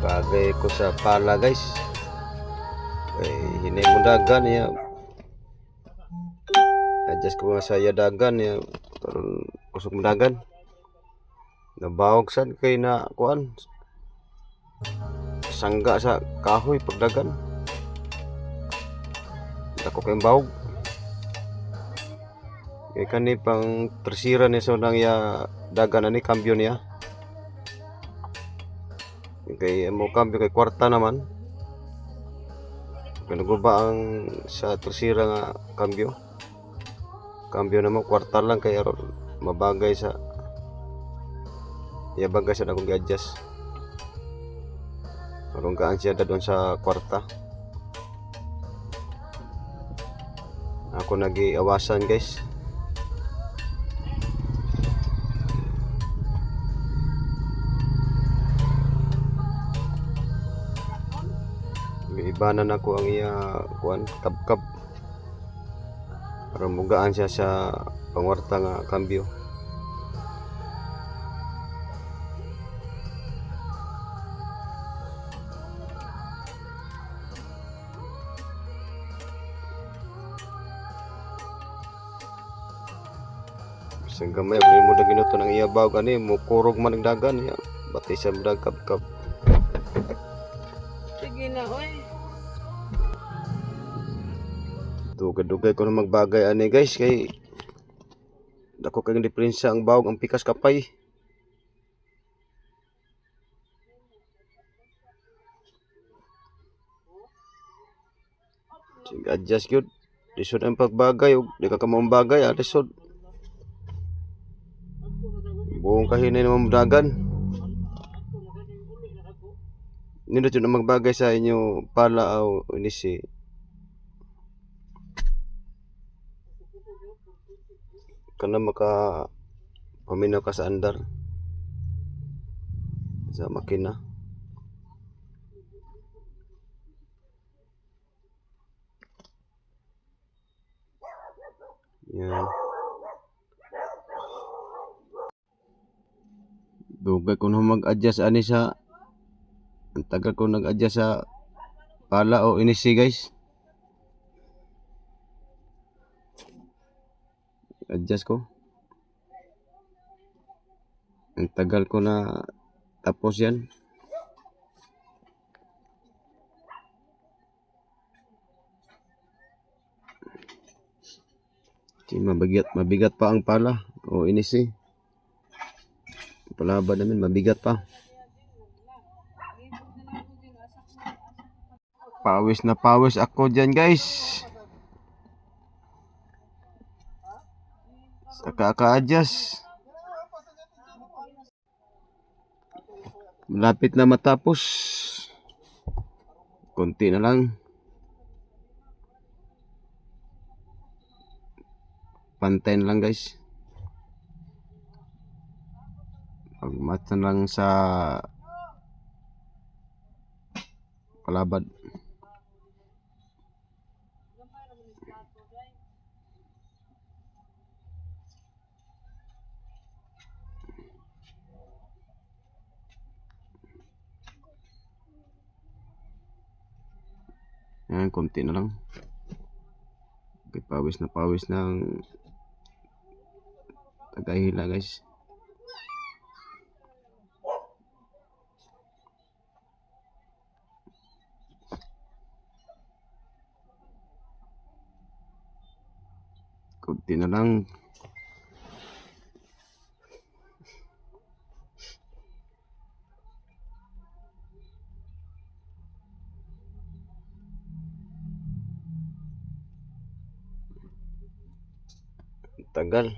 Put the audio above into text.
Bagay ko sa pala guys. Kay hinay mo dagan ya. Adjust ko nga sa dagan ya. Karon kusog mo dagan. Nabawag sad kay na kuan. Sangga sa kahoy pagdagan. Dako kay bawog. Kay kani pang tersira ni sa nang ya dagan ani kambyo niya. Kay mo kambyo kay kwarta naman. Kanaguba ang sa tersira nga kambyo. Kambyo naman kwarta lang kay aron mabagay sa bagay sa akong gi-adjust. Aron gaan siya dadon sa kwarta. Ako nagi-awasan guys. Ibanan ako ang iya kuan kabkab para mugaan siya sa pangwarta nga kambyo. Sa gamay mo na ginuto ng iya bawg ani mo kurog man ang dagan ya batay sa dag kabkab. Sige na oy. Dugay-dugay ko na magbagay ani guys kay dako kay diferensya ang bawog ang pikas kapay. Sige adjust gyud. Lisod ang pagbagay ug di ka kamong bagay lisod. Buong kahinay naman dagan. Nindot yun ang magbagay sa inyo pala o inisi. Kana maka paminaw ka sa andar sa makina. Yan. Dugay ko na mag-adjust ani sa ang tagal ko nag-adjust sa pala o inisi guys. Adjust ko. Ang tagal ko na tapos yan. Mabigat pa ang pala o inisi. Palaban namin mabigat pa. Pawis na pawis ako dyan guys. Sa kaka-adjust. Malapit na matapos. Konti na lang. Pantayin lang guys. Pagmatch na lang sa palabad. Ayan, konti na lang. Okay, pawis ng tagahila guys. Konti na lang. Tagal.